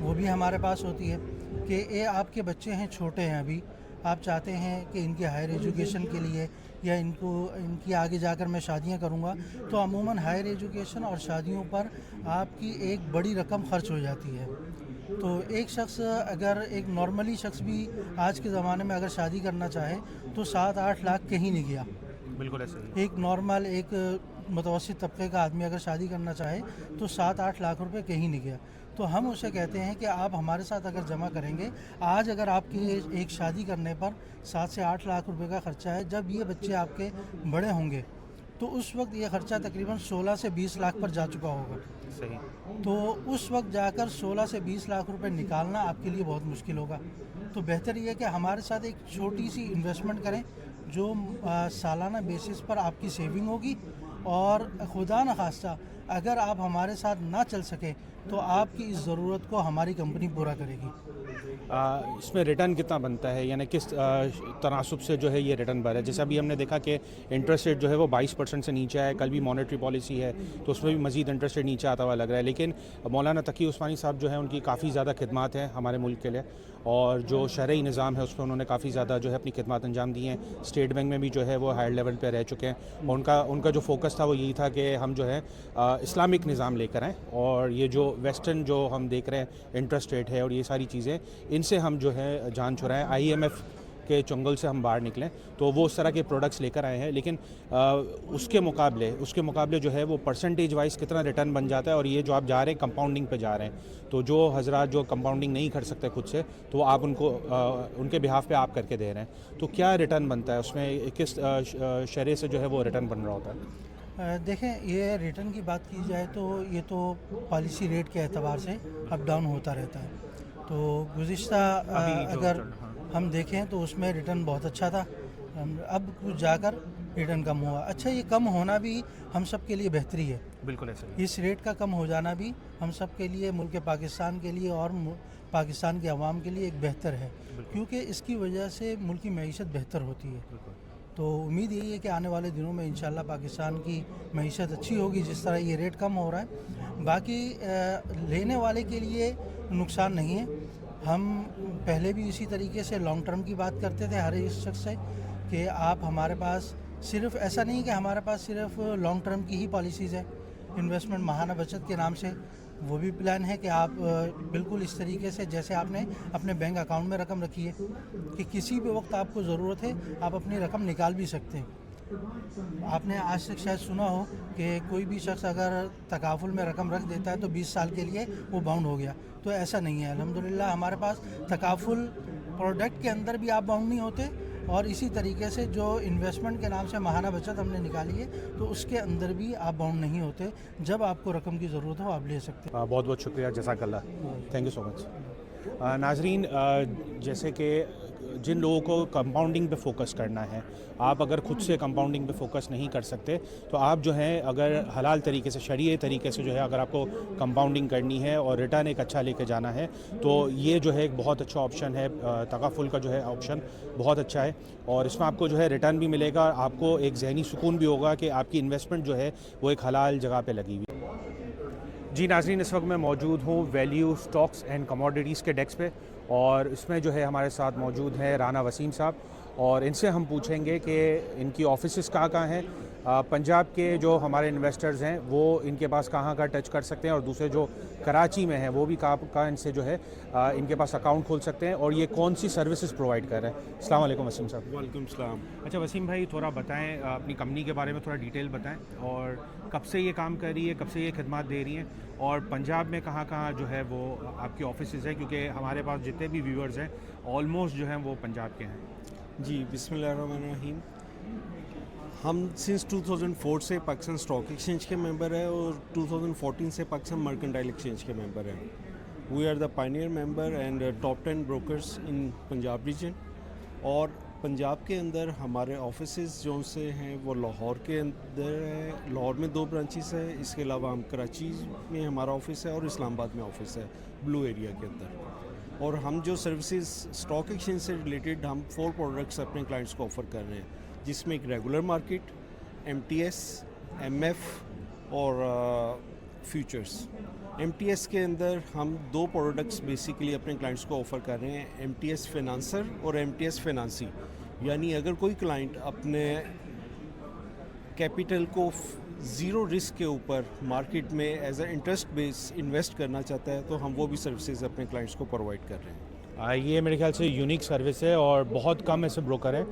وہ بھی ہمارے پاس ہوتی ہے کہ یہ آپ کے بچے ہیں چھوٹے ہیں ابھی, آپ چاہتے ہیں کہ ان کی ہائر ایجوکیشن کے لیے یا ان کی آگے جا کر میں شادیاں کروں گا, تو عموماً ہائر ایجوکیشن اور شادیوں پر آپ کی ایک بڑی رقم خرچ ہو جاتی ہے. تو ایک شخص اگر ایک نارملی شخص بھی آج کے زمانے میں اگر شادی کرنا چاہے تو 7-8 لاکھ کہیں نہیں گیا. بالکل ایسے ہی. ایک نارمل ایک متوسط طبقے کا آدمی اگر شادی کرنا چاہے تو 7-8 لاکھ روپے کہیں نہیں گیا. تو ہم اسے کہتے ہیں کہ آپ ہمارے ساتھ اگر جمع کریں گے, آج اگر آپ کی ایک شادی کرنے پر 7 سے 8 لاکھ روپے کا خرچہ ہے, جب یہ بچے آپ کے بڑے ہوں گے تو اس وقت یہ خرچہ تقریباً 16 سے 20 لاکھ پر جا چکا ہوگا. صحیح. تو اس وقت جا کر 16 سے 20 لاکھ روپے نکالنا آپ کے لیے بہت مشکل ہوگا. تو بہتر یہ ہے کہ ہمارے ساتھ ایک چھوٹی سی انویسٹمنٹ کریں جو سالانہ بیسس پر آپ کی سیونگ ہوگی, اور خدا نخواستہ اگر آپ ہمارے ساتھ نہ چل سکے تو آپ کی اس ضرورت کو ہماری کمپنی پورا کرے گی. اس میں ریٹرن کتنا بنتا ہے, یعنی کس تناسب سے جو ہے یہ ریٹرن بن رہا ہے؟ جیسے ابھی ہم نے دیکھا کہ انٹرسٹ ریٹ جو ہے وہ 22% سے نیچے ہے, کل بھی مانیٹری پالیسی ہے تو اس میں بھی مزید انٹرسٹ ریٹ نیچے آتا ہوا لگ رہا ہے. لیکن مولانا تقی عثمانی صاحب جو ہیں ان کی کافی زیادہ خدمات ہیں ہمارے ملک کے لیے, اور جو شرعی نظام ہے اس پہ انہوں نے کافی زیادہ جو ہے اپنی خدمات انجام دی ہیں. اسٹیٹ بینک میں بھی جو ہے وہ ہائر لیول پہ رہ چکے ہیں, اور ان کا جو فوکس تھا وہ یہی تھا کہ ہم جو ہے اسلامک نظام لے کر آئیں, اور یہ جو ویسٹرن جو ہم دیکھ رہے ہیں انٹرسٹ ریٹ ہے اور یہ ساری چیزیں, ان سے ہم جو ہے جان چھڑائیں, IMF کے چنگل سے ہم باہر نکلیں. تو وہ اس طرح کے پروڈکٹس لے کر آئے ہیں. لیکن اس کے مقابلے جو ہے وہ پرسنٹیج وائز کتنا ریٹرن بن جاتا ہے, اور یہ جو آپ جا رہے ہیں کمپاؤنڈنگ پہ جا رہے ہیں, تو جو حضرات جو کمپاؤنڈنگ نہیں کر سکتے خود سے, تو آپ ان کے بہاف پہ آپ کر کے دے رہے ہیں, تو کیا ریٹرن بنتا ہے اس میں, کس شرح سے جو ہے وہ ریٹرن بن رہا ہوتا ہے؟ دیکھیں, یہ ریٹرن کی بات کی جائے تو یہ تو پالیسی ریٹ کے اعتبار سے اپ ڈاؤن ہوتا رہتا ہے. تو گزشتہ اگر ہم دیکھیں تو اس میں ریٹرن بہت اچھا تھا, اب کچھ جا کر ریٹرن کم ہوا. اچھا, یہ کم ہونا بھی ہم سب کے لیے بہتری ہے. بالکل ایسے. اس ریٹ کا کم ہو جانا بھی ہم سب کے لیے, ملک پاکستان کے لیے اور پاکستان کے عوام کے لیے ایک بہتر ہے, کیونکہ اس کی وجہ سے ملک کی معیشت بہتر ہوتی ہے. تو امید یہی ہے کہ آنے والے دنوں میں انشاءاللہ پاکستان کی معیشت اچھی ہوگی جس طرح یہ ریٹ کم ہو رہا ہے. باقی لینے والے کے لیے نقصان نہیں ہے. ہم پہلے بھی اسی طریقے سے لانگ ٹرم کی بات کرتے تھے ہر ایک شخص سے کہ آپ ہمارے پاس صرف ایسا نہیں کہ ہمارے پاس صرف لانگ ٹرم کی ہی پالیسیز ہیں. انویسٹمنٹ ماہانہ بچت کے نام سے وہ بھی پلان ہے کہ آپ بالکل اس طریقے سے جیسے آپ نے اپنے بینک اکاؤنٹ میں رقم رکھی ہے کہ کسی بھی وقت آپ کو ضرورت ہے آپ اپنی رقم نکال بھی سکتے ہیں. آپ نے آج تک شاید سنا ہو کہ کوئی بھی شخص اگر تکافل میں رقم رکھ دیتا ہے تو 20 سال کے لیے وہ باؤنڈ ہو گیا. تو ایسا نہیں ہے. الحمدللہ ہمارے پاس تکافل پروڈکٹ کے اندر بھی آپ باؤنڈ نہیں ہوتے, اور اسی طریقے سے جو انویسٹمنٹ کے نام سے ماہانہ بچت ہم نے نکالی ہے تو اس کے اندر بھی آپ باؤنڈ نہیں ہوتے. جب آپ کو رقم کی ضرورت ہو آپ لے سکتے ہیں. بہت بہت شکریہ, جزاک اللہ, تھینک یو سو مچ. ناظرین, جیسے کہ جن لوگوں کو کمپاؤنڈنگ پہ فوکس کرنا ہے, آپ اگر خود سے کمپاؤنڈنگ پہ فوکس نہیں کر سکتے تو آپ جو ہے اگر حلال طریقے سے, شرعی طریقے سے جو ہے اگر آپ کو کمپاؤنڈنگ کرنی ہے اور ریٹرن ایک اچھا لے کے جانا ہے تو یہ جو ہے ایک بہت اچھا آپشن ہے. تکافل کا جو ہے آپشن بہت اچھا ہے, اور اس میں آپ کو جو ہے ریٹرن بھی ملے گا, آپ کو ایک ذہنی سکون بھی ہوگا کہ آپ کی انویسٹمنٹ جو ہے وہ ایک حلال جگہ پہ لگی ہوئی. جی ناظرین, اس وقت میں موجود ہوں ویلیو اسٹاکس اینڈ کموڈیٹیز کے ڈیسک پہ, اور اس میں جو ہے ہمارے ساتھ موجود ہیں رانا وسیم صاحب, اور ان سے ہم پوچھیں گے کہ ان کی آفیسز کہاں ہیں, پنجاب کے جو ہمارے انویسٹرز ہیں وہ ان کے پاس کہاں کا ٹچ کر سکتے ہیں, اور دوسرے جو کراچی میں ہیں وہ بھی کہاں ان سے جو ہے ان کے پاس اکاؤنٹ کھول سکتے ہیں, اور یہ کون سی سروسز پرووائڈ کر رہے ہیں. السلام علیکم وسیم صاحب. وعلیکم السلام. اچھا وسیم بھائی, تھوڑا بتائیں اپنی کمپنی کے بارے میں, تھوڑا ڈیٹیل بتائیں, اور کب سے یہ کام کر رہی ہے, کب سے یہ خدمات دے رہی ہیں, اور پنجاب میں کہاں جو ہے وہ آپ کی آفیسز ہیں, کیونکہ ہمارے پاس جتنے بھی ویورز ہیں آلموسٹ جو ہیں وہ پنجاب کے ہیں. جی بسم اللہ الرحمن الرحیم. ہم سنس 2004 سے پاکستان اسٹاک ایکسچینج کے ممبر ہیں, اور 2014 سے پاکستان مرکنٹائل ایکسچینج کے ممبر ہیں. We are the pioneer member and top 10 brokers in Punjab region. اور پنجاب کے اندر ہمارے آفیسز جو سے ہیں وہ لاہور کے اندر ہیں, لاہور میں 2 برانچز ہیں. اس کے علاوہ ہم کراچی میں ہمارا آفس ہے اور اسلام آباد میں آفس ہے بلو ایریا کے اندر. اور ہم جو سروسز اسٹاک ایکسچینج سے ریلیٹڈ ہم 4 پروڈکٹس اپنے کلائنٹس کو آفر کر رہے ہیں, جس میں ایک ریگولر مارکیٹ, MTS, MF اور فیوچرس. MTS کے اندر ہم 2 پروڈکٹس بیسیکلی اپنے کلائنٹس کو آفر کر رہے ہیں، MTS فنانسر اور MTS فنانسی. یعنی اگر کوئی کلائنٹ اپنے کیپٹل کو زیرو رسک کے اوپر مارکیٹ میں as a interest base invest کرنا چاہتا ہے تو ہم وہ بھی سروسز اپنے کلائنٹس کو پرووائڈ کر رہے ہیں. یہ میرے خیال سے یونیک سروس ہے اور بہت کم ایسے بروکر ہیں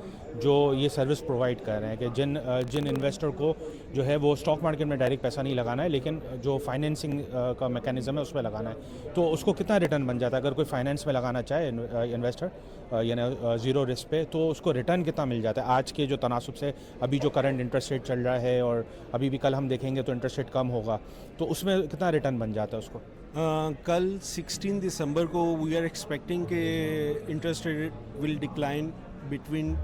جو یہ سروس پرووائڈ کر رہے ہیں کہ جن انویسٹر کو جو ہے وہ اسٹاک مارکیٹ میں ڈائریکٹ پیسہ نہیں لگانا ہے لیکن جو فائنینسنگ کا میکینزم ہے اس میں لگانا ہے. تو اس کو کتنا ریٹرن بن جاتا ہے اگر کوئی فائنینس میں لگانا چاہے انویسٹر یعنی زیرو رسک پہ, تو اس کو ریٹرن کتنا مل جاتا ہے آج کے جو تناسب سے؟ ابھی جو کرنٹ انٹرسٹ ریٹ چل رہا ہے اور ابھی بھی کل ہم دیکھیں گے تو انٹرسٹ ریٹ کم ہوگا, تو اس میں کتنا ریٹرن بن جاتا ہے اس کو؟ کل 16 دسمبر کو وی آر ایکسپیکٹنگ کہ interest rate will decline between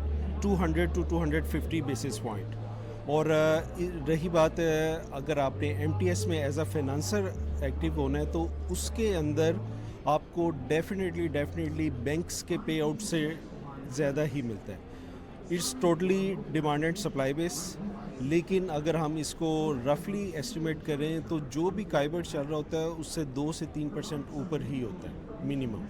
200 to 250 basis point. اور رہی بات اگر آپ نے MTS میں ایز اے فنانسر ایکٹیو ہونا ہے تو اس کے اندر آپ کو ڈیفینیٹلی بینکس کے پے آؤٹ سے زیادہ ہی ملتا ہے. It's totally demand and supply based, لیکن اگر ہم اس کو رفلی ایسٹیمیٹ کریں تو جو بھی کائبر چل رہا ہوتا ہے اس سے 2 سے 3% اوپر ہی ہوتا ہے منیمم.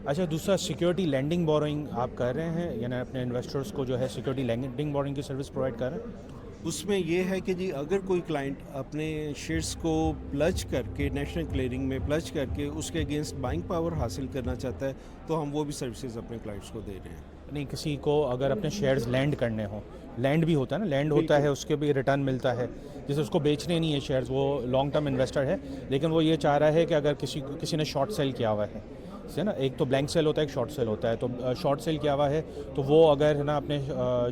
اچھا, دوسرا سیکیورٹی لینڈنگ بورنگ آپ کر رہے ہیں یعنی اپنے انویسٹرز کو جو ہے سیکیورٹی لینڈنگ بورنگ کی سروس پرووائڈ کر رہے ہیں؟ اس میں یہ ہے کہ جی اگر کوئی کلائنٹ اپنے شیئرس کو پلج کر کے نیشنل کلیئرنگ میں پلج کر کے اس کے اگینسٹ بائنگ پاور حاصل کرنا چاہتا ہے تو ہم وہ بھی سروسز اپنے کلائنٹس کو دے رہے ہیں. نہیں, کسی کو اگر اپنے شیئرز لینڈ کرنے ہوں, لینڈ بھی ہوتا ہے نا, لینڈ ہوتا ہے اس کے بھی ریٹرن ملتا ہے, جسے اس کو بیچنے نہیں ہے شیئرز, وہ لانگ ٹرم انویسٹر ہے لیکن وہ یہ چاہ رہا ہے کہ اگر کسی نے شارٹ سیل کیا ہوا ہے نا, ایک تو بلینک سیل ہوتا ہے ایک شارٹ سیل ہوتا ہے, تو شارٹ سیل کیا ہوا ہے تو وہ اگر ہے نا اپنے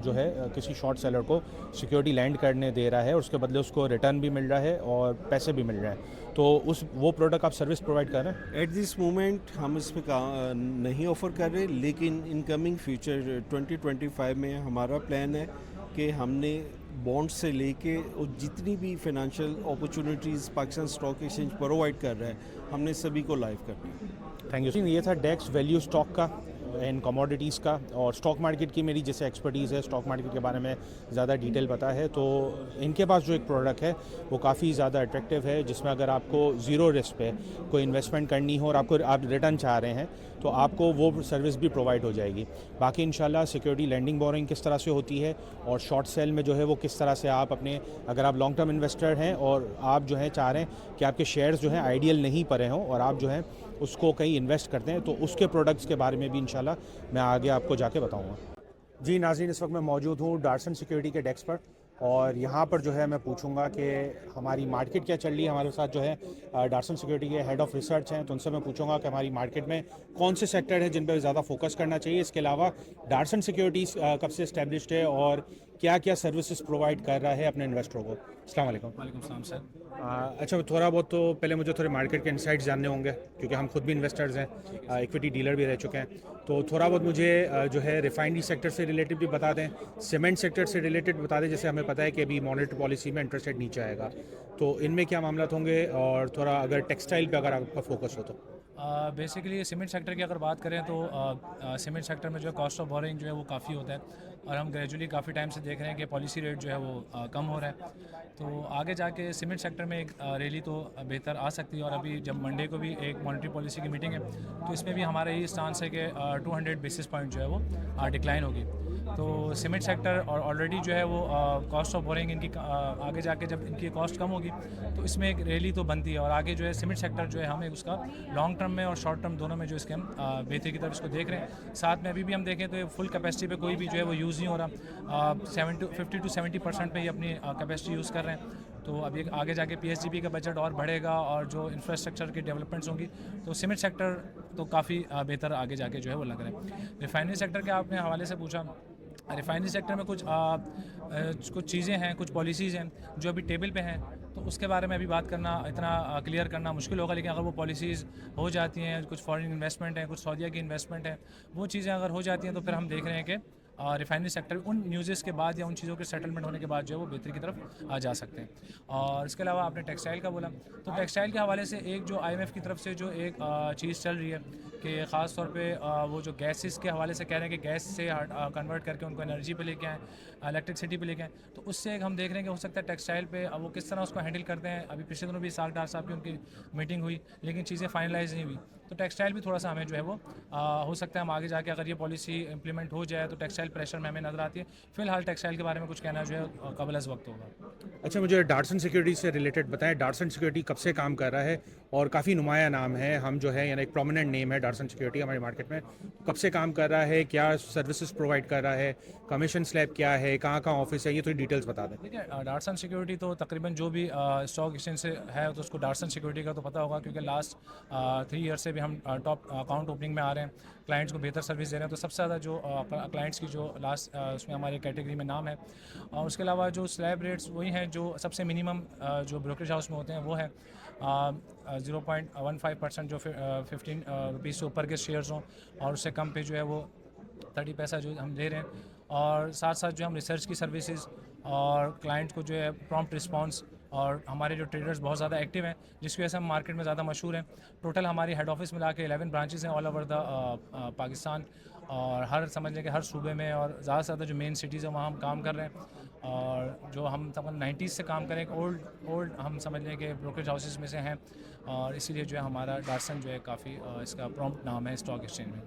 جو ہے کسی شارٹ سیلر کو سیکیورٹی لینڈ کرنے دے رہا ہے اور اس کے بدلے اس کو ریٹرن بھی مل رہا ہے اور پیسے بھی مل رہے ہیں, تو وہ پروڈکٹ آپ سروس پرووائڈ کر رہے ہیں؟ ایٹ دس مومنٹ ہم اس پہ نہیں آفر کر رہے, لیکن ان کمنگ فیوچر 2025 میں ہمارا پلان ہے کہ ہم نے بانڈ سے لے کے اور جتنی بھی financial opportunities Pakistan stock exchange provide کر رہا ہے ہم نے سبھی کو لائیو کرنا ہے. Thank you. یہ تھا ڈیکس ویلیو اسٹاک کا ان کموڈیٹیز کا, اور اسٹاک مارکیٹ کی میری جیسے ایکسپرٹیز ہے, اسٹاک مارکیٹ کے بارے میں زیادہ ڈیٹیل پتہ ہے, تو ان کے پاس جو ایک پروڈکٹ ہے وہ کافی زیادہ اٹریکٹیو ہے جس میں اگر آپ کو زیرو رسک پہ کوئی انویسٹمنٹ کرنی ہو اور آپ ریٹرن چاہ رہے ہیں تو آپ کو وہ سروس بھی پرووائڈ ہو جائے گی. باقی انشاءاللہ سیکیورٹی لینڈنگ بورنگ کس طرح سے ہوتی ہے اور شارٹ سیل میں جو ہے وہ کس طرح سے آپ اپنے, اگر آپ لانگ ٹرم انویسٹر ہیں اور آپ جو ہے چاہ رہے ہیں کہ آپ کے شیئرز جو ہیں آئیڈیل نہیں پڑے ہوں اور آپ جو ہیں اس کو کہیں انویسٹ کرتے ہیں, تو اس کے پروڈکٹس کے بارے میں بھی انشاءاللہ میں آگے آپ کو جا کے بتاؤں گا. جی ناظرین, اس وقت میں موجود ہوں ڈارسن سیکیورٹی کے ڈیسک پر, اور یہاں پر جو ہے میں پوچھوں گا کہ ہماری مارکیٹ کیا چل رہی ہے. ہمارے ساتھ جو ہے ڈارسن سیکیورٹی کے ہیڈ آف ریسرچ ہیں, تو ان سے میں پوچھوں گا کہ ہماری مارکیٹ میں کون سے سیکٹر ہیں جن پہ زیادہ فوکس کرنا چاہیے. اس کے علاوہ ڈارسن سیکیورٹیز کب سے اسٹیبلشڈ ہے اور کیا کیا سروسز پرووائڈ کر رہا ہے اپنے انویسٹروں کو. السلام علیکم. وعلیکم السلام سر. اچھا, تھوڑا بہت تو پہلے مجھے تھوڑے مارکیٹ کے انسائٹس جاننے ہوں گے کیونکہ ہم خود بھی انویسٹرز ہیں, ایکویٹی ڈیلر بھی رہ چکے ہیں, تو تھوڑا بہت مجھے جو ہے ریفائنری سیکٹر سے ریلیٹڈ بھی بتا دیں, سیمنٹ سیکٹر سے ریلیٹڈ بتا دیں. جیسے ہمیں پتہ ہے کہ ابھی مانیٹری پالیسی میں انٹرسٹ ریٹ نیچے آئے گا, تو ان میں کیا معاملات ہوں گے, اور تھوڑا اگر ٹیکسٹائل پہ اگر آپ کا فوکس ہو تو. بیسیکلی سیمنٹ سیکٹر کی اگر بات کریں تو سیمنٹ سیکٹر میں جو ہے کاسٹ آف بورنگ جو ہے وہ کافی ہوتا ہے, اور ہم گریجولی کافی ٹائم سے دیکھ رہے ہیں کہ پالیسی ریٹ جو ہے وہ کم ہو رہا ہے, تو آگے جا کے سیمنٹ سیکٹر میں ایک ریلی تو بہتر آ سکتی ہے. اور ابھی جب منڈے کو بھی ایک مانیٹری پالیسی کی میٹنگ ہے تو اس میں بھی ہمارا یہ اسٹانس ہے کہ 200 بیسس پوائنٹ جو ہے وہ ڈکلائن ہوگی. تو سیمنٹ سیکٹر اور آلریڈی جو ہے وہ کاسٹ آف بورنگ ان کی آگے جا کے جب ان کی کاسٹ کم ہوگی تو اس میں ایک ریلی تو بنتی ہے, اور آگے جو ہے سیمنٹ سیکٹر جو ہے ہمیں اس کا لانگ ٹرم میں اور شارٹ ٹرم دونوں میں جو اس کے ہم بہتری کی طرف اس کو دیکھ رہے ہیں. ساتھ میں ابھی بھی ہم دیکھیں تو فل کیپیسٹی پہ کوئی بھی جو ہے وہ یوز نہیں ہو رہا, 50 to 70% پہ ہی اپنی کیپیسٹی یوز کر رہے ہیں. تو ابھی آگے جا کے PSGP کا بجٹ اور بڑھے گا اور جو انفراسٹرکچر کی ڈیولپمنٹس ہوں گی تو سیمنٹ سیکٹر تو کافی بہتر آگے جا کے جو ہے وہ لگ رہا ہے. ریفائنری سیکٹر کے آپ نے حوالے سے پوچھا, ریفائنری سیکٹر میں کچھ چیزیں ہیں, کچھ پالیسیز ہیں جو ابھی ٹیبل پہ ہیں, تو اس کے بارے میں ابھی بات کرنا اتنا کلیئر کرنا مشکل ہوگا. لیکن اگر وہ پالیسیز ہو جاتی ہیں, کچھ فارن انویسٹمنٹ ہیں, کچھ سعودیہ کی انویسٹمنٹ ہے, وہ چیزیں اگر ہو جاتی ہیں تو پھر ہم دیکھ رہے ہیں کہ ریفائنری سیکٹر ان نیوزز کے بعد یا ان چیزوں کے سیٹلمنٹ ہونے کے بعد جو ہے وہ بہتری کی طرف جا سکتے ہیں. اور اس کے علاوہ آپ نے ٹیکسٹائل کا بولا, تو ٹیکسٹائل کے حوالے سے ایک جو IMF کی طرف سے جو ایک چیز چل رہی ہے کہ خاص طور پہ وہ جو گیسز کے حوالے سے کہہ رہے ہیں کہ گیس سے کنورٹ کر کے ان کو انرجی پہ لے کے آئیں, الیکٹرسٹی پہ لے کے آئیں, تو اس سے ایک ہم دیکھ رہے ہیں کہ ہو سکتا ہے ٹیکسٹائل پہ وہ کس طرح اس کو ہینڈل کرتے ہیں. ابھی پچھلے دنوں بھی اسحاق ڈار صاحب کی ان کی میٹنگ ہوئی لیکن چیزیں فائنلائز نہیں ہوئی, تو ٹیکسٹائل بھی تھوڑا سا ہمیں جو ہے وہ ہو سکتا ہے ہم آگے جا کے اگر یہ پالیسی امپلیمنٹ ہو جائے تو ٹیکسٹائل پریشر میں ہمیں نظر آتی ہے. فی الحال ٹیکسٹائل کے بارے میں کچھ کہنا جو ہے قبل از وقت ہوگا. اچھا, مجھے ڈارسن سیکورٹی سے ریلیٹڈ بتائیں, ڈارسن سیکورٹی کب سے کام کر رہا ہے اور کافی نمایاں نام ہے, ہم جو ہے یعنی ایک پرومیننٹ نیم ہے ڈارسن سیکورٹی ہمارے مارکیٹ میں, کب سے کام کر رہا ہے, کیا سروسز پرووائڈ کر رہا ہے, کمیشن سلیب کیا ہے, کہاں کہاں آفس ہے, یہ تھوڑی ڈیٹیلس بتا دیں. ٹھیک ہے, ڈارسن سیکورٹی تو تقریباً جو بھی اسٹاک ایکسچینج سے ہے تو اس کو ڈارسن سیکورٹی کا تو پتہ ہوگا کیونکہ لاسٹ 3 ایئر سے بھی ہم ٹاپ اکاؤنٹ اوپننگ میں آ رہے ہیں, کلائنٹس کو بہتر سروس دے رہے ہیں. تو سب سے زیادہ جو کلائنٹس کی جو لاسٹ اس میں ہمارے کیٹیگری میں نام ہے. اور اس کے علاوہ جو سلیب ریٹس وہی ہیں جو سب سے منیمم جو بروکریج ہاؤس میں ہوتے ہیں وہ ہے 0.15% جو 15 روپیز سے اوپر کے شیئرز ہوں, اور اس سے کم پہ جو ہے وہ 30 پیسہ جو ہم دے رہے ہیں. اور ساتھ ساتھ جو ہم ریسرچ کی سروسز اور کلائنٹ کو جو ہے پرومپٹ رسپانس, اور ہمارے جو ٹریڈرز بہت زیادہ ایکٹیو ہیں جس کی وجہ سے ہم مارکیٹ میں زیادہ مشہور ہیں. ٹوٹل ہماری ہیڈ آفس ملا کے 11 برانچز ہیں آل اوور دا پاکستان, اور ہر سمجھ لیں کہ ہر صوبے میں, اور زیادہ سے زیادہ جو مین سٹیز ہیں وہاں ہم کام کر رہے ہیں. اور جو ہم تقریباً 90s سے کام کریں, اولڈ ہم سمجھ لیں کہ بروکریج ہاؤسز میں سے ہیں, اور اسی لیے جو ہے ہمارا ڈارسن جو ہے کافی اس کا پرومپٹ نام ہے اسٹاک ایکسچینج میں.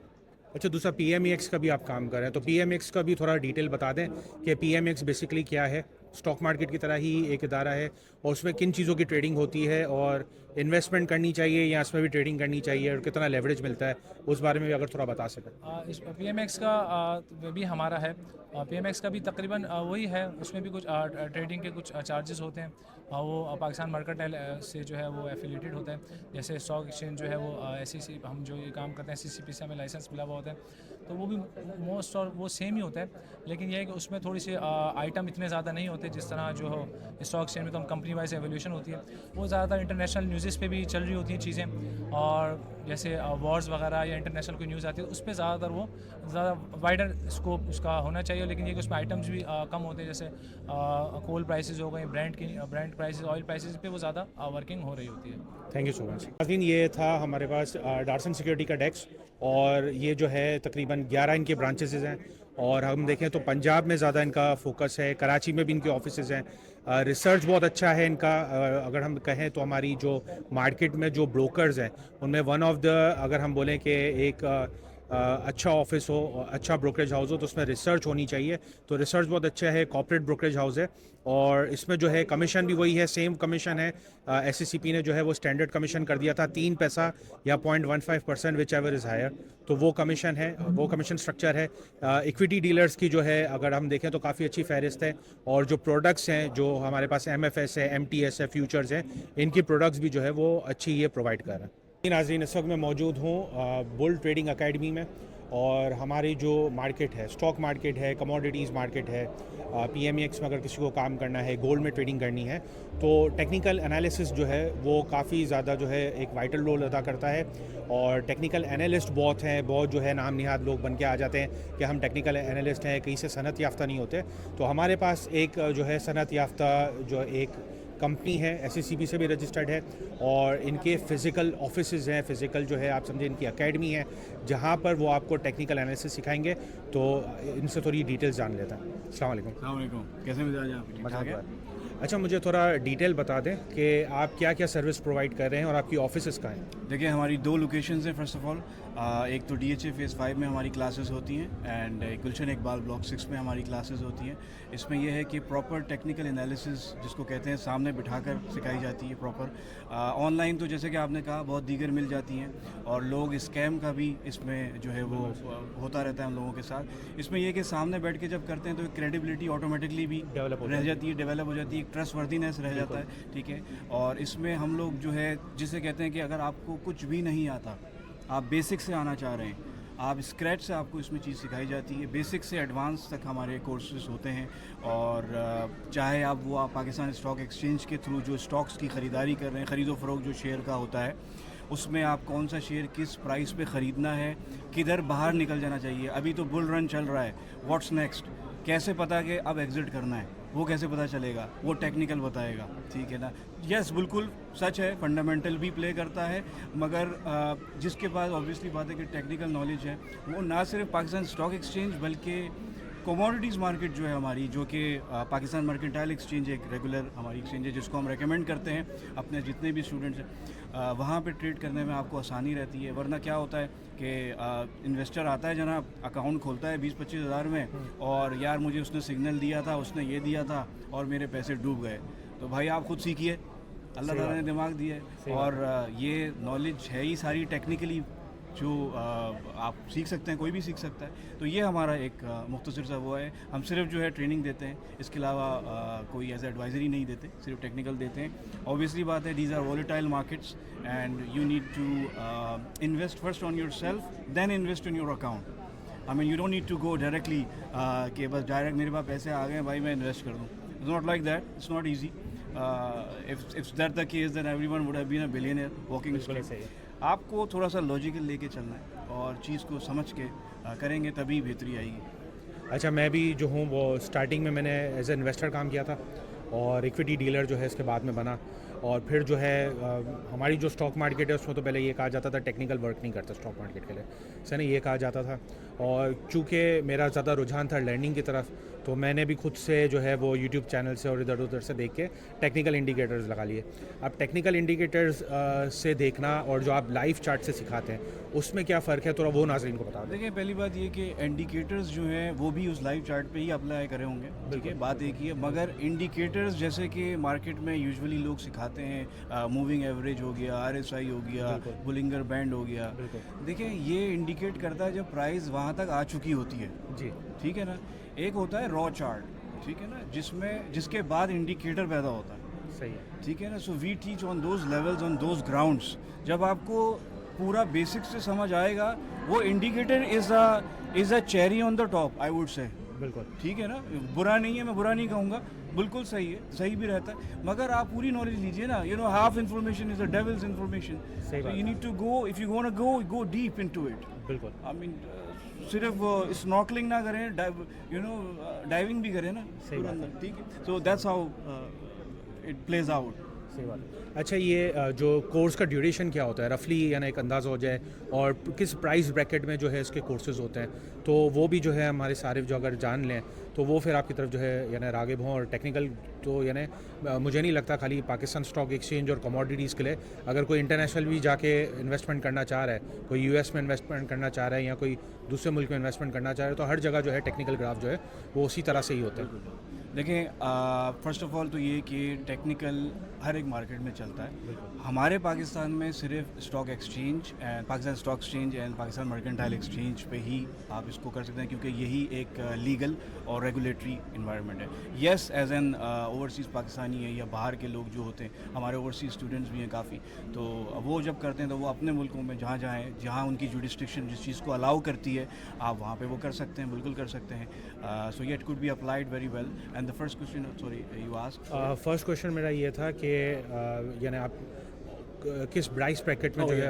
اچھا, دوسرا PMEX کا بھی آپ کام کر رہے ہیں, تو PMEX کا بھی تھوڑا ڈیٹیل بتا دیں کہ PMEX بیسکلی کیا ہے. اسٹاک مارکیٹ کی طرح ہی ایک ادارہ ہے, اور اس میں کن چیزوں کی ٹریڈنگ ہوتی ہے, اور انویسٹمنٹ کرنی چاہیے یا اس میں بھی ٹریڈنگ کرنی چاہیے, اور کتنا لیوریج ملتا ہے, اس بارے میں بھی اگر تھوڑا بتا سکیں. PMEX کا بھی ہمارا ہے. PMEX کا بھی تقریباً وہی ہے, اس میں بھی کچھ ٹریڈنگ کے کچھ چارجز ہوتے ہیں, وہ پاکستان مرکنٹائل سے جو ہے وہ ایفیلیٹڈ ہوتا ہے. جیسے اسٹاک ایکسچینج جو ہے وہ SEC, ہم جو یہ کام کرتے ہیں SCCP سے ہمیں لائسنس ملا ہوا ہوتا ہے, تو وہ بھی موسٹ اور وہ سیم ہی ہوتا ہے. لیکن یہ ہے کہ اس میں تھوڑی سی آئٹم اتنے زیادہ نہیں ہوتے جس طرح جو اسٹاک ایکسچینج میں تو ہم کمپنی وائز ایویلیوشن ہوتی ہے. وہ زیادہ تر انٹرنیشنل نیوزز پہ بھی چل رہی ہوتی ہیں چیزیں, اور جیسے وارز وغیرہ یا انٹرنیشنل کوئی نیوز آتی ہے اس پہ زیادہ تر وہ زیادہ وائڈر اسکوپ اس کا ہونا چاہیے. لیکن یہ کہ اس میں آئٹمس بھی کم ہوتے ہیں, جیسے کول پرائسز ہو گئی, برانڈ پرائسز, آئل پرائسز پہ وہ زیادہ ورکنگ ہو رہی ہوتی ہے. تھینک یو سو مچ. ناظرین, یہ تھا ہمارے پاس ڈارسن سیکورٹی کا ڈیسک, اور یہ جو ہے تقریباً 11 ان کے برانچز ہیں, اور ہم دیکھیں تو پنجاب میں زیادہ ان کا فوکس ہے, کراچی میں بھی ان کے آفیسز ہیں. ریسرچ بہت اچھا ہے ان کا. اگر ہم کہیں تو ہماری جو مارکیٹ میں جو بروکرز ہیں ان میں ون آف دا, اگر ہم بولیں کہ ایک اچھا آفس ہو, اچھا بروکریج ہاؤس ہو, تو اس میں ریسرچ ہونی چاہیے. تو ریسرچ بہت اچھا ہے, کارپوریٹ بروکریج ہاؤس ہے, اور اس میں جو ہے کمیشن بھی وہی ہے, سیم کمیشن ہے. SCCP نے جو ہے وہ اسٹینڈرڈ کمیشن کر دیا تھا 3 پیسہ یا 0.15%, وچ ایور از ہائر, تو وہ کمیشن ہے, وہ کمیشن اسٹرکچر ہے. ایکویٹی ڈیلرز کی جو ہے اگر ہم دیکھیں تو کافی اچھی فہرست ہے, اور جو پروڈکٹس ہیں جو ہمارے پاس MFS ہے, MTS ہے, فیوچرز ہیں, ان کی پروڈکٹس بھی جو ہے وہ اچھی یہ پرووائڈ کر رہے ہیں. ناظرین, اس وقت میں موجود ہوں بل ٹریڈنگ اکیڈمی میں, اور ہماری جو مارکیٹ ہے, اسٹاک مارکیٹ ہے, کموڈیٹیز مارکیٹ ہے, PMEX میں اگر کسی کو کام کرنا ہے, گولڈ میں ٹریڈنگ کرنی ہے, تو ٹیکنیکل انالیسس جو ہے وہ کافی زیادہ جو ہے ایک وائٹل رول ادا کرتا ہے. اور ٹیکنیکل انالسٹ بہت ہیں, بہت جو ہے نام نہاد لوگ بن کے آ جاتے ہیں کہ ہم ٹیکنیکل انالسٹ ہیں, کہیں سے صنعت یافتہ نہیں ہوتے. تو ہمارے پاس ایک جو ہے صنعت یافتہ جو ایک کمپنی ہے, SCCP سے بھی رجسٹرڈ ہے, اور ان کے فزیکل آفیسز ہیں, فزیکل جو ہے آپ سمجھیں ان کی اکیڈمی ہے جہاں پر وہ آپ کو ٹیکنیکل انالیسس سکھائیں گے. تو ان سے تھوڑی ڈیٹیلز جان لیتا ہے. السلام علیکم. السلام علیکم, کیسے مزاج ہیں آپ؟ اچھا, مجھے تھوڑا ڈیٹیل بتا دیں کہ آپ کیا کیا سروس پرووائڈ کر رہے ہیں اور آپ کی آفیسز کہاں ہیں؟ دیکھیں, ہماری 2 لوکیشنز ہیں. فرسٹ آف آل ایک تو DHA فیز 5 میں ہماری کلاسز ہوتی ہیں, اینڈ گلشن اقبال بلاک 6 میں ہماری کلاسز ہوتی ہیں. اس میں یہ ہے کہ پراپر ٹیکنیکل انالیسز جس کو کہتے ہیں سامنے بٹھا کر سکھائی جاتی ہے پراپر. آن لائن تو جیسے کہ آپ نے کہا بہت دیگر مل جاتی ہیں, اور لوگ اسکیم کا بھی اس میں جو ہے وہ ہوتا رہتا ہے ہم لوگوں کے ساتھ. اس میں یہ کہ سامنے بیٹھ کے جب کرتے ہیں تو ایک کریڈیبلٹی آٹومیٹکلی بھی رہ جاتی ہے, ڈیولپ ہو جاتی ہے, ایک ٹرسٹ وردینس رہ جاتا ہے. ٹھیک ہے, اور اس میں ہم لوگ جو ہے جسے کہتے ہیں کہ اگر آپ کو کچھ بھی نہیں آتا, آپ بیسک سے آنا چاہ رہے ہیں, آپ اسکریچ سے آپ کو اس میں چیز سکھائی جاتی ہے. بیسک سے ایڈوانس تک ہمارے کورسز ہوتے ہیں, اور چاہے آپ وہ پاکستان اسٹاک ایکسچینج کے تھرو جو اسٹاکس کی خریداری کر رہے ہیں, خرید و فروخت جو شیئر کا ہوتا ہے, اس میں آپ کون سا شیئر کس پرائس پہ خریدنا ہے, کدھر باہر نکل جانا چاہیے. ابھی تو بل رن چل رہا ہے, واٹس نیکسٹ, کیسے پتہ کہ اب ایگزٹ کرنا ہے, وہ کیسے پتہ چلے گا, وہ ٹیکنیکل بتائے گا, ٹھیک ہے نا. یس بالکل سچ ہے, فنڈامنٹل بھی پلے کرتا ہے, مگر جس کے پاس آبویسلی بات ہے کہ ٹیکنیکل نالج ہے, وہ نہ صرف پاکستان اسٹاک ایکسچینج بلکہ کوموڈیٹیز مارکیٹ جو ہے ہماری, جو کہ پاکستان مرکنٹائل ایکسچینج ایک ریگولر ہماری ایکسچینج ہے جس کو ہم ریکمینڈ کرتے ہیں اپنے جتنے بھی اسٹوڈنٹس ہیں, وہاں پہ ٹریڈ کرنے میں آپ کو آسانی رہتی ہے. ورنہ کیا ہوتا ہے کہ انویسٹر آتا ہے جناب, اکاؤنٹ کھولتا ہے 20-25 ہزار میں, اور یار مجھے اس نے سگنل دیا تھا, اس نے یہ دیا تھا, اور میرے پیسے ڈوب گئے. تو بھائی آپ خود سیکھیے, اللہ تعالیٰ نے دماغ دیا ہے, اور یہ نالج ہے ہی ساری ٹیکنیکلی جو آپ سیکھ سکتے ہیں, کوئی بھی سیکھ سکتا ہے. تو یہ ہمارا ایک مختصر سا وہ ہے, ہم صرف جو ہے ٹریننگ دیتے ہیں, اس کے علاوہ کوئی ایز ایڈوائزری نہیں دیتے, صرف ٹیکنیکل دیتے ہیں. اوبیسلی بات ہے, these are volatile markets and you need to invest first on yourself, then invest in your account. I mean you don't need to go directly کہ بس ڈائریکٹ میرے پاس پیسے آ گئے بھائی میں انویسٹ کر دوں. It's not like that, it's not easy. if that the case then everyone would have been a billionaire walking the street. آپ کو تھوڑا سا لاجیکل لے کے چلنا ہے اور چیز کو سمجھ کے کریں گے تبھی بہتری آئے گی. اچھا, میں بھی جو ہوں وہ اسٹارٹنگ میں نے ایز اے انویسٹر کام کیا تھا, اور ایکویٹی ڈیلر جو ہے اس کے بعد میں بنا. اور پھر جو ہے ہماری جو اسٹاک مارکیٹ ہے اس میں تو پہلے یہ کہا جاتا تھا ٹیکنیکل ورک نہیں کرتا اسٹاک مارکیٹ کے لیے, سے نے یہ کہا جاتا تھا. اور چونکہ میرا زیادہ رجحان تھا لرننگ کی طرف, تو میں نے بھی خود سے جو ہے وہ یوٹیوب چینل سے اور ادھر ادھر سے دیکھ کے ٹیکنیکل انڈیکیٹرز لگا لیے. اب ٹیکنیکل انڈیکیٹرز سے دیکھنا اور جو آپ لائف چارٹ سے سکھاتے ہیں اس میں کیا فرق ہے, تھوڑا وہ ناظرین کو بتا دیں. دیکھیں, پہلی بات یہ کہ انڈیکیٹرز جو ہیں وہ بھی اس لائیو چارٹ پہ ہی اپلائی کرے ہوں گے, ٹھیک ہے, بات ایک ہی ہے. مگر انڈیکیٹرز جیسے کہ مارکیٹ میں یوزولی لوگ سکھاتے ہیں, موونگ ایوریج ہو گیا, RSI ہو گیا, بولنگر بینڈ ہو گیا, دیکھیں یہ انڈیکیٹ کرتا ہے جب پرائز وہاں تک آ چکی ہوتی ہے, جی ٹھیک ہے نا. ایک ہوتا ہے را چارٹ, ٹھیک ہے نا, جس کے بعد انڈیکیٹر پیدا ہوتا ہے, صحیح ہے, ٹھیک ہے نا. So we teach on those levels on those grounds. جب آپ کو پورا بیسک سے سمجھ آئے گا, وہ indicator is a cherry on the top, I would say. بالکل ٹھیک ہے نا, برا نہیں ہے, میں برا نہیں کہوں گا, بالکل صحیح ہے, صحیح بھی رہتا ہے. مگر آپ پوری نالج لیجیے نا, you know half information is a devil's information. So you need to go, if you want to go deep into it. بالکل, آئی مین صرف اسنارکلنگ نہ کریں, یو نو ڈائیونگ بھی کریں نا, ٹھیک ہے. So that's how it please out. صحیح بات. اچھا, یہ جو کورس کا ڈیوریشن کیا ہوتا ہے رفلی, یعنی ایک انداز ہو جائے, اور کس پرائز بریکٹ میں جو ہے اس کے کورسز ہوتے ہیں, تو وہ بھی جو ہے ہمارے صارف جو اگر جان لیں تو وہ پھر آپ کی طرف جو ہے یعنی راغب ہوں. اور ٹیکنیکل تو یعنی مجھے نہیں لگتا خالی پاکستان اسٹاک ایکسچینج اور کموڈیٹیز کے لیے, اگر کوئی انٹرنیشنل بھی جا کے انویسٹمنٹ کرنا چاہ رہا ہے, کوئی US میں انویسٹمنٹ کرنا چاہ رہا ہے یا کوئی دوسرے ملک میں انویسٹمنٹ کرنا چاہ رہا ہے, تو ہر جگہ جو ہے ٹیکنیکل گراف جو ہے وہ اسی طرح سے ہی ہوتا ہے. دیکھیں, فرسٹ آف آل تو یہ کہ ٹیکنیکل ہر ایک مارکیٹ میں چلتا ہے. ہمارے پاکستان میں صرف stock exchange, Pakistan stock exchange and Pakistan mercantile exchange پہ ہی آپ اس کو کر سکتے ہیں, کیونکہ یہی ایک لیگل اور ریگولیٹری انوائرمنٹ ہے. یس, ایز این اوورسیز پاکستانی ہے یا باہر کے لوگ جو ہوتے ہیں, ہمارے اوورسیز اسٹوڈنٹس بھی ہیں کافی, تو وہ جب کرتے ہیں تو وہ اپنے ملکوں میں جہاں ان کی جوڈسٹکشن جس چیز کو الاؤ کرتی ہے, آپ وہاں پہ وہ کر سکتے ہیں, بالکل کر سکتے ہیں. سو یہ it could be applied very well. And the first question, sorry you ask. First question میرا یہ تھا کہ یعنی آپ کس پرائز بریکٹ میں جو ہے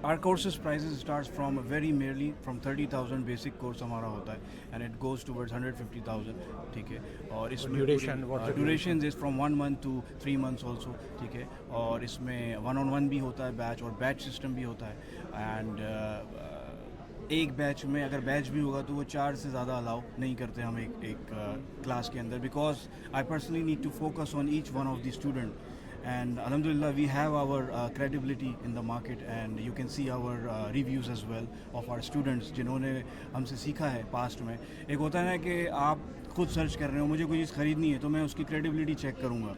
our courses prices starts from very merely from 30,000 basic course ہمارا ہوتا ہے, and it goes towards 150,000, ٹھیک ہے. اور اس میں duration is from 1 month to 3 months also, ٹھیک ہے. اور اس میں 1-on-1 بھی ہوتا ہے بیچ, اور بیچ سسٹم بھی ہوتا ہے. اینڈ ایک بیچ میں اگر بیچ بھی ہوگا تو وہ 4 سے زیادہ الاؤ نہیں کرتے ہم ایک کلاس کے اندر, because I personally need to focus on each one of the student. And alhamdulillah we have our credibility in the market, and you can see our reviews as well of our students جنہوں نے ہم سے سیکھا ہے past میں. ایک ہوتا ہے نا کہ آپ خود سرچ کر رہے ہو, مجھے کوئی چیز خریدنی ہے تو میں اس کی کریڈیبلٹی چیک کروں گا,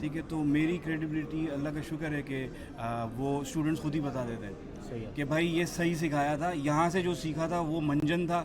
ٹھیک ہے. تو میری کریڈیبلٹی اللہ کا شکر ہے کہ وہ اسٹوڈنٹس خود ہی بتا دیتے ہیں کہ بھائی یہ صحیح سکھایا تھا, یہاں سے جو سیکھا تھا وہ منجن تھا,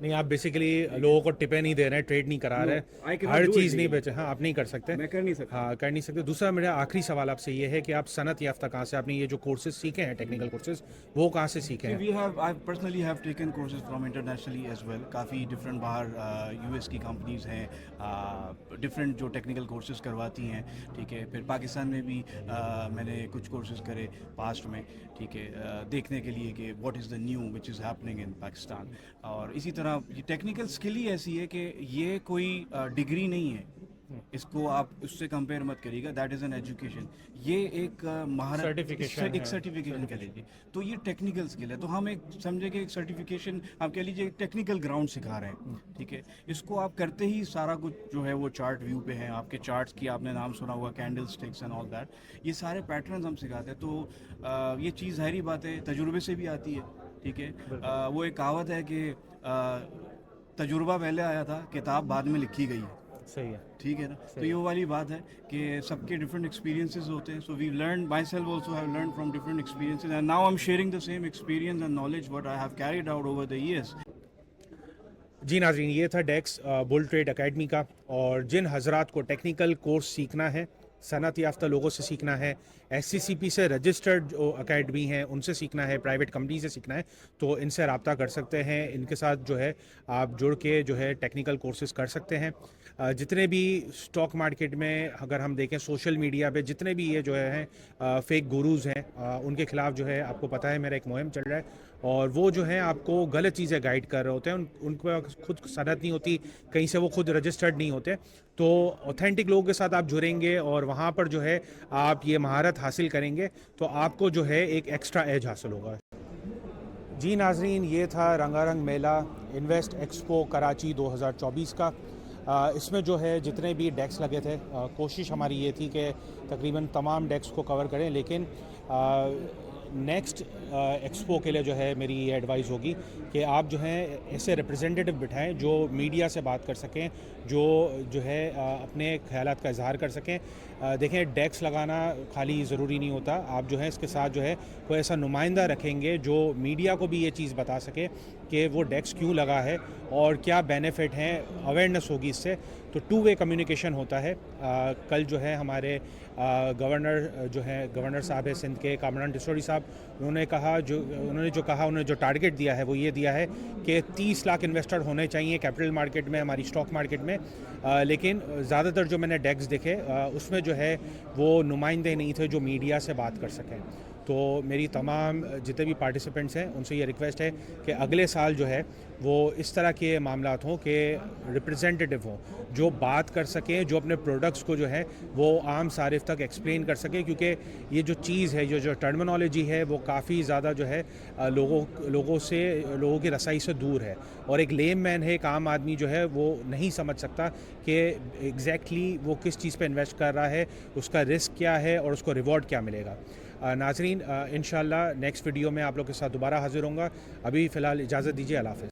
نہیں آپ بیسیکلی لوگوں کو ٹپیں نہیں دے رہے ہیں, ٹریڈ نہیں کرا رہے, ہر چیز نہیں بیچے. ہاں آپ نہیں کر سکتے, میں کر نہیں سکتا. ہاں کر نہیں سکتے. دوسرا میرا آخری سوال آپ سے یہ ہے کہ آپ صنعت یافتہ کہاں سے, آپ نے یہ جو کورسز سیکھے ہیں ٹیکنیکل کورسز وہ کہاں سے سیکھے ہیں؟ I personally have taken courses from internationally as well. Coffee different باہر US کی کمپنیز ہیں ڈفرینٹ جو ٹیکنیکل کورسز کرواتی ہیں, ٹھیک ہے. پھر پاکستان میں بھی میں نے کچھ کورسز کرے پاسٹ میں, ٹھیک ہے, دیکھنے کے لیے کہ what is the new which is happening in Pakistan. اور اسی طرح یہ ٹیکنیکل اسکل ہی ایسی ہے کہ یہ کوئی ڈگری نہیں ہے, اس کو آپ اس سے کمپیئر مت کریے گا. دیٹ از این ایجوکیشن, یہ ایک مہارت, ایک سرٹیفکیشن کہہ لیجیے. تو یہ ٹیکنیکل اسکل ہے. تو ہم ایک سمجھے کہ ایک سرٹیفکیشن آپ کہہ لیجیے ٹیکنیکل گراؤنڈ سکھا رہے ہیں, ٹھیک ہے. اس کو آپ کرتے ہی سارا کچھ جو ہے وہ چارٹ ویو پہ ہے. آپ کے چارٹس کی آپ نے نام سنا ہوا, candlesticks and all that, یہ سارے پیٹرنز ہم سکھاتے ہیں. تو یہ چیز ظاہری بات ہے تجربے سے بھی آتی ہے, ٹھیک ہے. وہ ایک کہاوت ہے کہ تجربہ پہلے آیا تھا, کتاب بعد میں لکھی گئی ہے. صحیح ہے, ٹھیک ہے نا. تو یہ والی بات ہے کہ سب کے ڈفرینٹ ایکسپیرینسز ہوتے ہیں. So we learn, myself also have learn from different experiences and now I am sharing the same experience and knowledge what I have carried out over the years. جی ناظرین, یہ تھا ڈیکس بل trade academy کا. اور جن حضرات کو technical course سیکھنا ہے, صنعت یافتہ لوگوں سے سیکھنا ہے, SCCP سے رجسٹرڈ جو اکیڈمی ہیں ان سے سیکھنا ہے, پرائیویٹ کمپنی سے سیکھنا ہے, تو ان سے رابطہ کر سکتے ہیں. ان کے ساتھ جو ہے آپ جڑ کے جو ہے ٹیکنیکل کورسز کر سکتے ہیں. جتنے بھی اسٹاک مارکیٹ میں اگر ہم دیکھیں سوشل میڈیا پہ جتنے بھی یہ جو ہے فیک گروز ہیں, ان کے خلاف جو ہے آپ کو پتہ ہے میرا ایک مہم چل رہا ہے, اور وہ جو ہیں آپ کو غلط چیزیں گائیڈ کر رہے ہوتے ہیں. ان کو خود صنعت نہیں ہوتی, کہیں سے وہ خود رجسٹرڈ نہیں ہوتے. تو اوتھینٹک لوگوں کے ساتھ آپ جڑیں گے اور وہاں پر جو ہے آپ یہ مہارت حاصل کریں گے تو آپ کو جو ہے ایک ایکسٹرا ایج حاصل ہوگا. جی ناظرین, یہ تھا رنگا رنگ میلہ انویسٹ ایکسپو کراچی 2024 کا. اس میں جو ہے جتنے بھی ڈیکس لگے تھے, کوشش ہماری یہ تھی کہ تقریباً تمام ڈیکس کو کور کریں, لیکن نیکسٹ ایکسپو کے لیے جو ہے میری یہ ایڈوائز ہوگی کہ آپ جو ہیں ایسے ریپرزینٹیو بٹھائیں جو میڈیا سے بات کر سکیں, جو ہے اپنے خیالات کا اظہار کر سکیں. دیکھیں ڈیکس لگانا خالی ضروری نہیں ہوتا, آپ جو ہے اس کے ساتھ جو ہے کوئی ایسا نمائندہ رکھیں گے جو میڈیا کو بھی یہ چیز بتا سکے کہ وہ ڈیکس کیوں لگا ہے اور کیا بینیفٹ ہیں, اویئرنیس ہوگی اس سے. تو 2 وے کمیونیکیشن ہوتا ہے. کل جو ہے ہمارے گورنر جو ہے گورنر صاحب ہے سندھ کے, کامران ڈسوری صاحب, انہوں نے جو ٹارگیٹ دیا ہے وہ یہ دیا ہے کہ 30 لاکھ انویسٹر ہونے چاہیے کیپٹل مارکیٹ میں, ہماری اسٹاک مارکیٹ میں. لیکن زیادہ تر جو میں نے ڈیکس دیکھے اس میں جو ہے وہ نمائندے نہیں تھے جو میڈیا سے بات کر سکیں. تو میری تمام جتنے بھی پارٹیسپینٹس ہیں ان سے یہ ریکویسٹ ہے کہ اگلے سال جو ہے وہ اس طرح کے معاملات ہوں کہ ریپرزینٹیو ہوں جو بات کر سکیں, جو اپنے پروڈکٹس کو جو ہے وہ عام صارف تک ایکسپلین کر سکیں, کیونکہ یہ جو چیز ہے جو ٹرمینالوجی ہے وہ کافی زیادہ جو ہے لوگوں کی رسائی سے دور ہے. اور ایک لیم مین ہے, ایک عام آدمی جو ہے وہ نہیں سمجھ سکتا کہ ایگزیکٹلی وہ کس چیز پہ انویسٹ کر رہا ہے, اس کا رسک کیا ہے اور اس کو ریوارڈ کیا ملے گا. ناظرین, انشاءاللہ نیکسٹ ویڈیو میں آپ لوگ کے ساتھ دوبارہ حاضر ہوں گا. ابھی فی الحال اجازت دیجیے, اللہ حافظ.